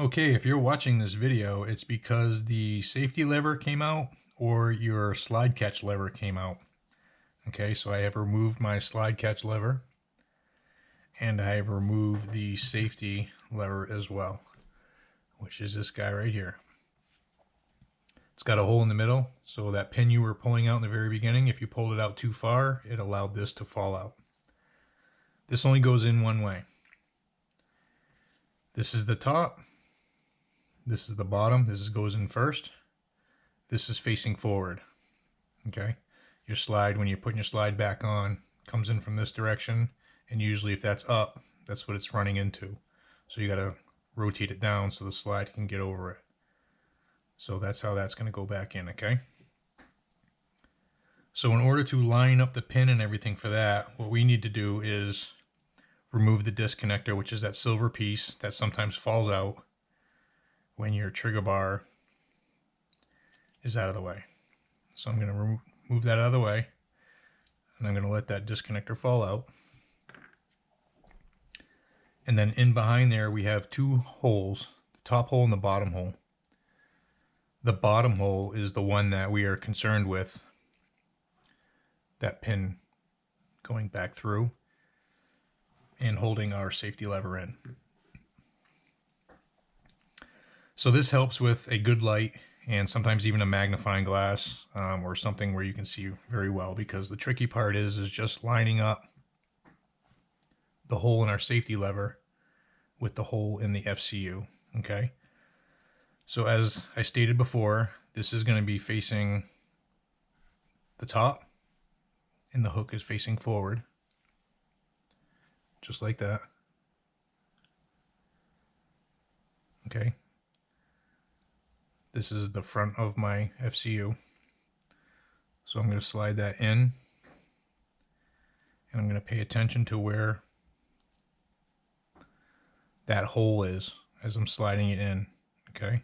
Okay, if you're watching this video, it's because the safety lever came out or your slide catch lever came out. Okay, so I have removed my slide catch lever and I have removed the safety lever as well, which is this guy right here. It's got a hole in the middle, so that pin you were pulling out in the very beginning, if you pulled it out too far, it allowed this to fall out. This only goes in one way. This is the top. This is the bottom. This goes in first. This is facing forward. Okay. Your slide, when you're putting your slide back on, comes in from this direction. And usually if that's up, that's what it's running into. So you got to rotate it down so the slide can get over it. So that's how that's going to go back in, okay? So in order to line up the pin and everything for that, what we need to do is remove the disconnector, which is that silver piece that sometimes falls out when your trigger bar is out of the way. So I'm going to remove that out of the way, and I'm going to let that disconnector fall out. And then in behind there we have two holes, the top hole and the bottom hole. The bottom hole is the one that we are concerned with, that pin going back through and holding our safety lever in. So this helps with a good light and sometimes even a magnifying glass or something where you can see very well, because the tricky part is just lining up the hole in our safety lever with the hole in the FCU, okay? So as I stated before, this is going to be facing the top and the hook is facing forward, just like that. Okay. This is the front of my FCU. So I'm going to slide that in, and I'm going to pay attention to where that hole is as I'm sliding it in, okay?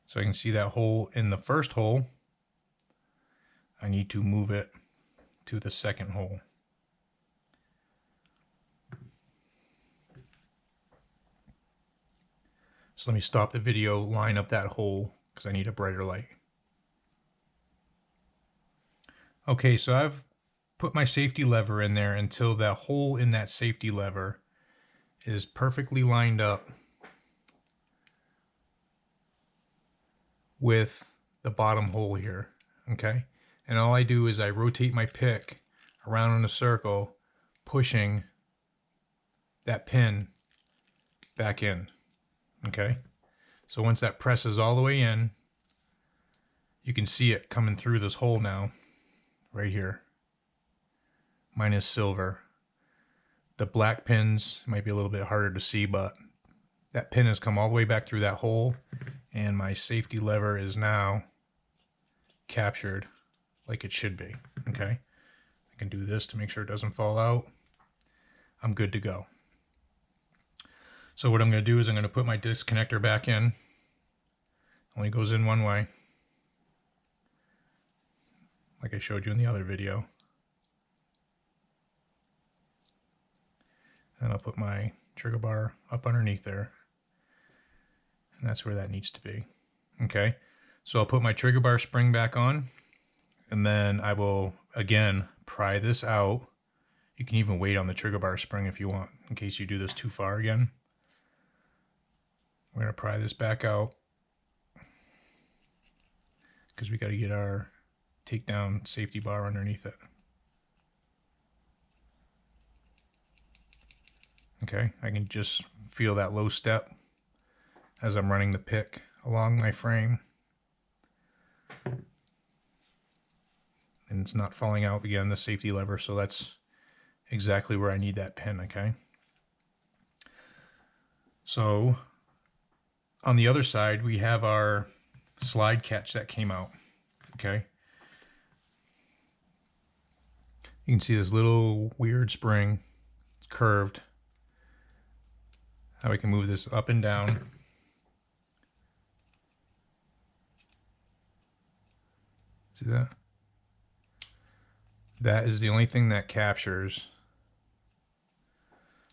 So I can see that hole in the first hole. I need to move it to the second hole. So let me stop the video, line up that hole, because I need a brighter light. Okay, so I've put my safety lever in there until that hole in that safety lever is perfectly lined up with the bottom hole here, okay? And all I do is I rotate my pick around in a circle, pushing that pin back in, okay? So once that presses all the way in, you can see it coming through this hole now, right here. Mine is silver. The black pins might be a little bit harder to see, but that pin has come all the way back through that hole, and my safety lever is now captured like it should be, okay? I can do this to make sure it doesn't fall out. I'm good to go. So what I'm going to do is I'm going to put my disconnector back in. Only goes in one way, like I showed you in the other video. And I'll put my trigger bar up underneath there. And that's where that needs to be. Okay, so I'll put my trigger bar spring back on, and then I will, again, pry this out. You can even wait on the trigger bar spring if you want, in case you do this too far again. We're going to pry this back out, because we got to get our takedown safety bar underneath it. Okay, I can just feel that low step as I'm running the pick along my frame. And it's not falling out again, the safety lever, so that's exactly where I need that pin, okay? So on the other side, we have our slide catch that came out, okay? You can see this little weird spring, it's curved. How we can move this up and down. See that? That is the only thing that captures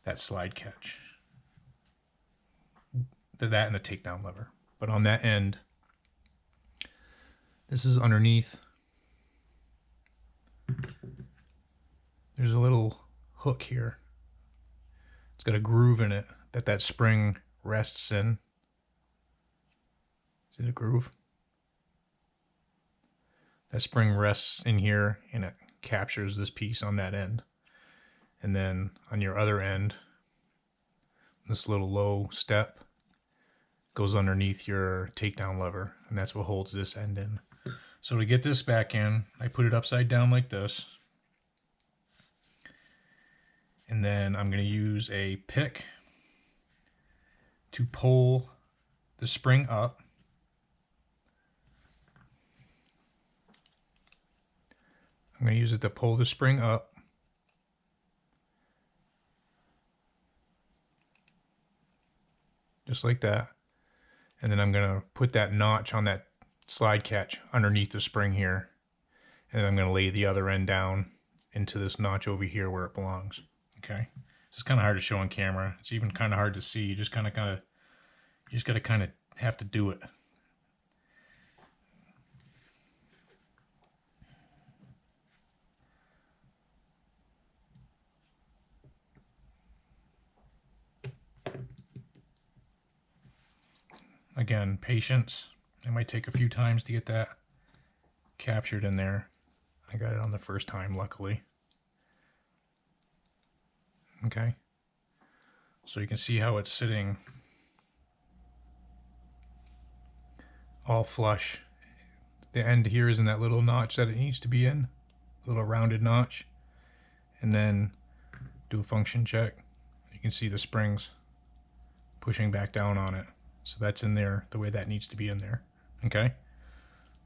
that slide catch. That and the takedown lever. But on that end, this is underneath. There's a little hook here. It's got a groove in it that spring rests in. See the groove? That spring rests in here and it captures this piece on that end. And then on your other end, this little low step goes underneath your takedown lever, and that's what holds this end in. So to get this back in, I put it upside down like this. And then I'm going to use a pick to pull the spring up. I'm going to use it to pull the spring up. Just like that. And then I'm going to put that notch on that slide catch underneath the spring here. And then I'm going to lay the other end down into this notch over here where it belongs. Okay. This is kind of hard to show on camera. It's even kind of hard to see. You just got to have to do it. Again, patience. It might take a few times to get that captured in there. I got it on the first time, luckily. Okay. So you can see how it's sitting all flush. The end here is in that little notch that it needs to be in, a little rounded notch. And then do a function check. You can see the springs pushing back down on it. So that's in there the way that needs to be in there. Okay?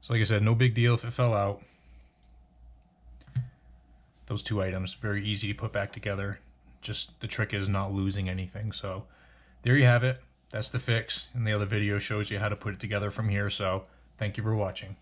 So like I said, no big deal if it fell out. Those two items, very easy to put back together. Just the trick is not losing anything. So there you have it. That's the fix. And the other video shows you how to put it together from here. So thank you for watching.